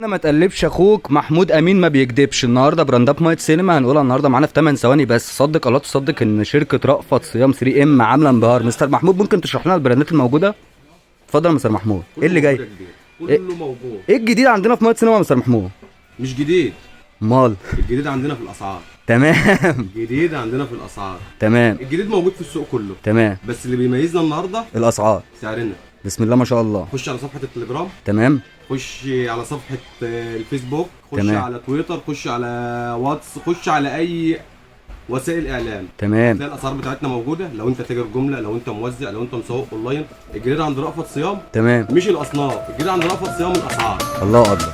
انا ما تقلبش اخوك محمود امين ما بيكدبش. النهارده براندات مايت سينما هنقولها النهارده معانا في 8 ثواني بس. صدق الله تصدق ان شركه رأفت صيام 3 ام عامله انبهار. مستر محمود ممكن تشرح لنا البراندات الموجوده؟ اتفضل يا مستر محمود. ايه اللي جاي؟ كله موجود. ايه الجديد عندنا في مايت سينما يا مستر محمود؟ مش جديد، امال؟ الجديد عندنا في الاسعار. تمام. الجديد عندنا في الاسعار. تمام الجديد موجود في السوق كله، تمام. بس اللي بيميزنا النهارده الاسعار. سعرنا. بسم الله ما شاء الله. خش على صفحه التليجرام، تمام خش على صفحه الفيسبوك، خش تمام. على تويتر، خش على واتس، خش على اي وسائل اعلام. تمام. تلاقي الاسعار بتاعتنا موجوده. لو انت تاجر جمله، لو انت موزع، لو انت مسوق اونلاين، الجديد عند رأفت صيام. تمام. مش الاصناف، الجديد عند رأفت صيام الاسعار. الله اكبر.